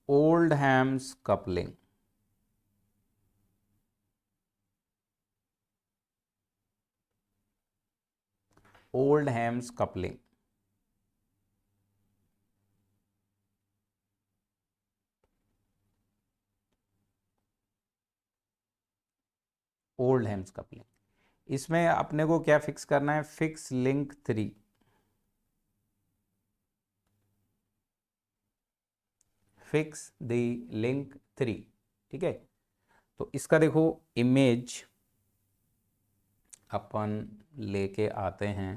Oldham's coupling. Oldham's coupling. Oldham's coupling. इसमें अपने को क्या फिक्स करना है? Fix link 3. Fix the link 3. ठीक है, तो इसका देखो इमेज अपन लेके आते हैं.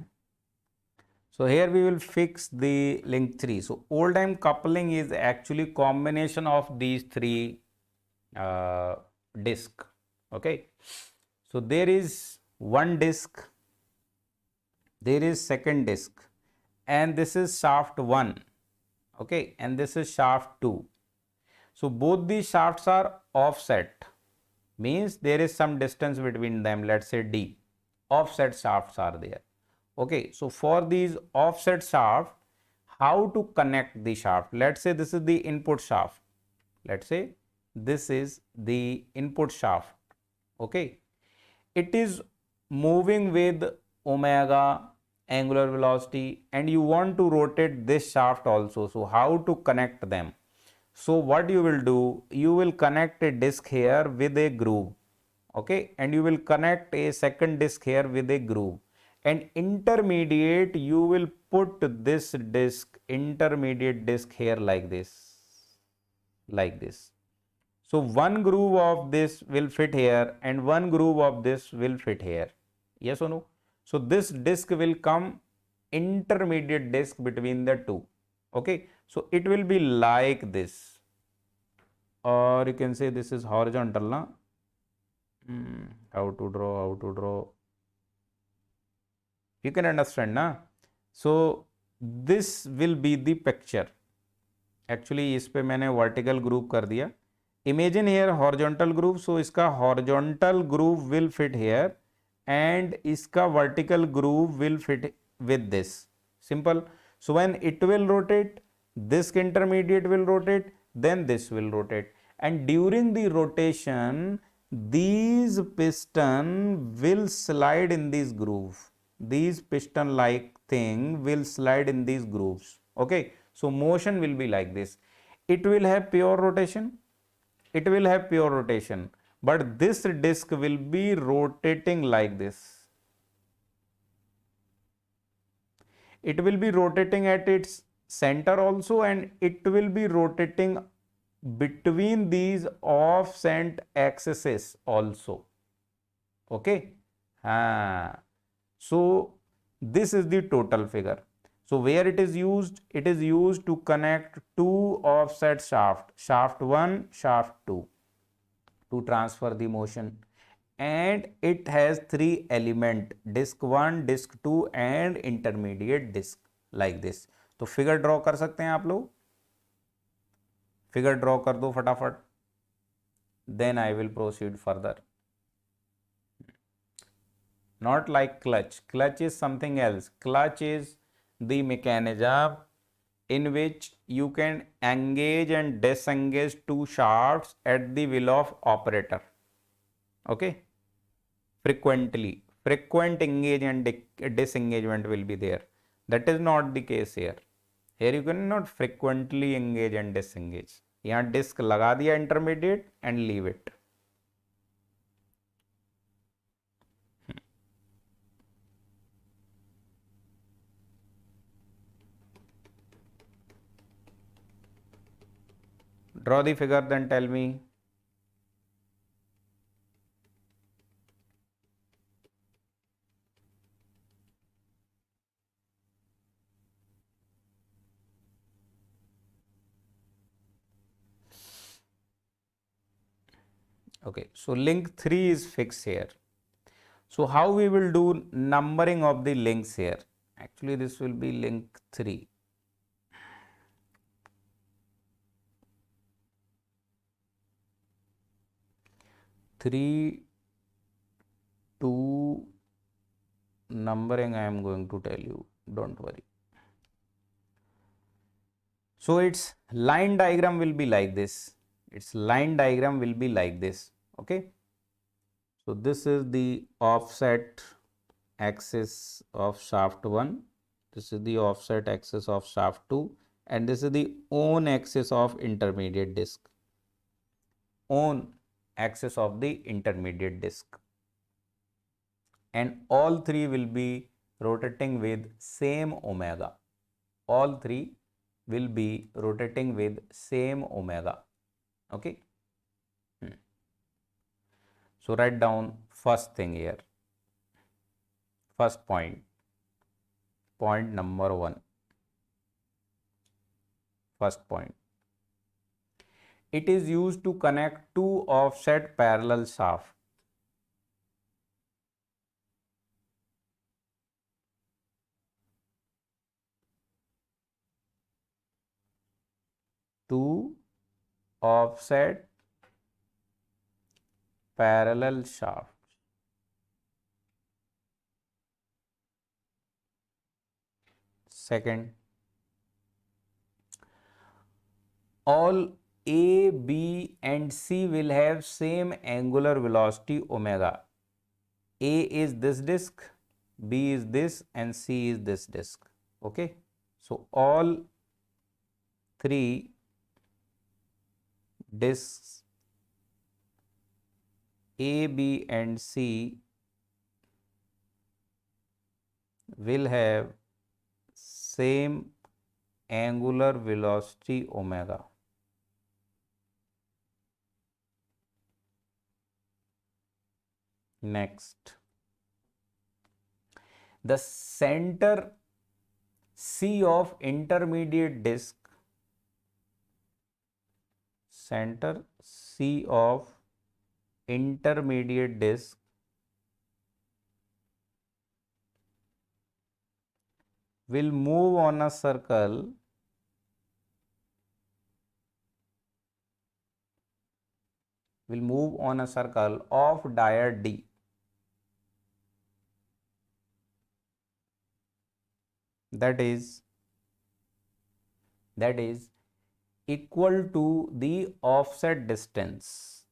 So here we will fix the link 3. So old-time coupling is actually combination of these three disk. Okay, so there is one disk, there is second disk, and this is shaft 1. Okay, and this is shaft 2. So both these shafts are offset, means there is some distance between them, let's say d. Offset shafts are there. Okay, so for these offset shaft, how to connect the shaft? Let's say this is the input shaft. Let's say this is the input shaft. Okay, it is moving with omega angular velocity, and you want to rotate this shaft also. So how to connect them? So what you will do, you will connect a disc here with a groove. Okay, and you will connect a second disc here with a groove, and intermediate you will put this disc, intermediate disc here like this, like this. So one groove of this will fit here and one groove of this will fit here. Yes or no? So this disc will come intermediate disc between the two. Okay, so it will be like this, or you can say this is horizontal na. How to draw, you can understand na. So this will be the picture. Actually इस पे मैंने vertical groove कर दिया. Imagine here horizontal groove, so इसका horizontal groove will fit here and इसका vertical groove will fit with this. Simple. So when it will rotate, this intermediate will rotate, then this will rotate, and during the rotation these piston will slide in this groove. These piston like thing will slide in these grooves. Okay, so motion will be like this. It will have pure rotation, it will have pure rotation, but this disc will be rotating like this. It will be rotating at its center also, and it will be rotating between these offset axes also. Okay, so this is the total figure. So where it is used to connect two offset shaft 1, shaft 2, to transfer the motion, and it has three element, disc 1, disc 2 and intermediate disc like this. तो figure draw कर सकते हैं आप लोग, figure draw कर दो फटाफट, then I will proceed further. Not like clutch. Clutch is something else. Clutch is the mechanism in which you can engage and disengage two shafts at the will of operator. Okay, frequent engage and disengagement will be there. That is not the case here. Here you cannot frequently engage and disengage. यहाँ disc लगा दिया intermediate and leave it. Draw the figure, then tell me. Okay, so link 3 is fixed here. So how we will do numbering of the links here? Actually this will be link 3. Three, 2 numbering I am going to tell you, don't worry. So its line diagram will be like this. Its line diagram will be like this. Okay, so this is the offset axis of shaft 1, this is the offset axis of shaft 2, and this is the own axis of intermediate disc, own axis of the intermediate disc, and all three will be rotating with same omega. All three will be rotating with same omega. Okay. So write down first thing here. First point. Point number 1. First point. It is used to connect two offset parallel shafts. Two offset parallel shafts. Second, all A, B and C will have same angular velocity omega. A is this disk, B is this, and C is this disk. Okay. So all three disks A, B and C will have same angular velocity omega. Next, the center C of intermediate disc, center C of intermediate disc will move on a circle of dia D. That is equal to the offset distance.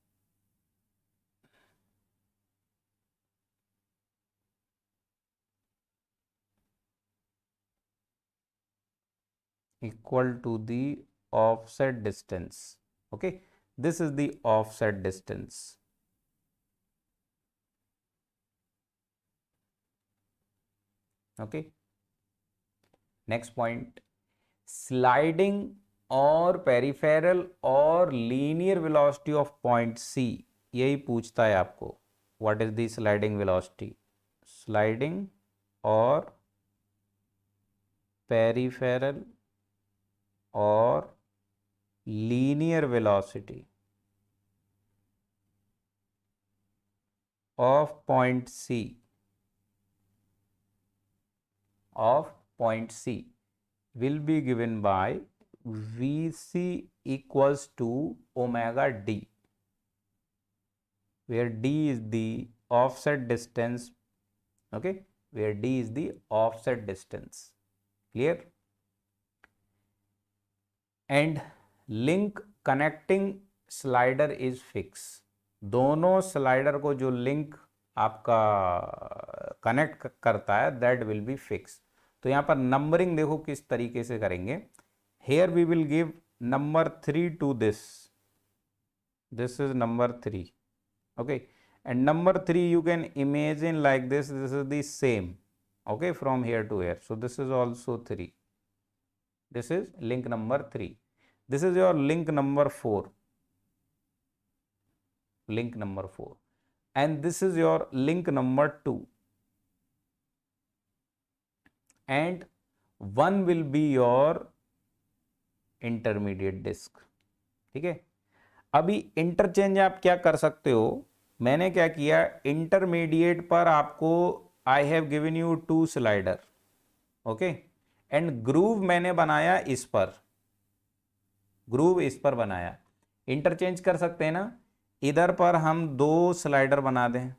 Equal to the offset distance. Okay, this is the offset distance. Okay. Next point, sliding or peripheral or linear velocity of point C. यही पूछता है आपको, what is the sliding velocity? Sliding or peripheral or linear velocity of point C, will be given by Vc equals to omega d, where d is the offset distance. Okay, where d is the offset distance. Clear? And link connecting slider is fixed. दोनों slider को जो link आपका connect करता है that will be fix. तो यहाँ पर numbering देखो किस तरीके से करेंगे. Here we will give number 3 to this is number 3. okay, and number 3 you can imagine like this is the same. okay, from here to here, so this is also 3. This is link number 3. This is your link number 4. Link number 4. And this is your link number 2. And 1 will be your intermediate disk. ठीक है. अभी interchange आप क्या कर सकते हो, मैंने क्या किया, इंटरमीडिएट पर आपको I have given you 2 slider. Okay, and groove मैंने बनाया इस पर, ग्रूव इस पर बनाया. इंटरचेंज कर सकते हैं ना. इधर पर हम 2 स्लाइडर बना दें,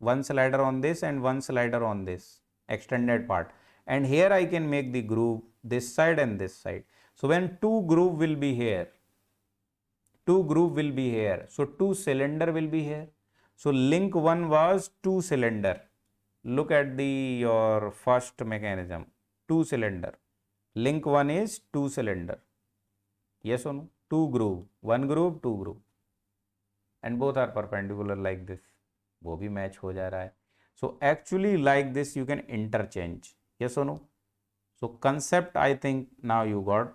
1 slider on this and 1 slider on this extended part, and here I can make the groove this side and this side. So when two groove will be here, two groove will be here, so two cylinder will be here. So link 1 was two cylinder. Look at the your first mechanism, two cylinder. Link 1 is two cylinder. Yes or no? Two groove, one groove, two groove, and both are perpendicular like this. वो भी match हो जा रहा है. So actually like this you can interchange. Yes or no? So concept I think now you got.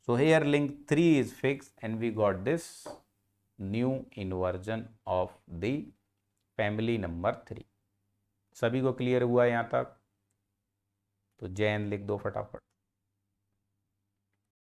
So here link 3 is fixed and we got this new inversion of the family number 3. सभी को clear हुआ यहाँ तक? तो जैन लिख दो फटाफट.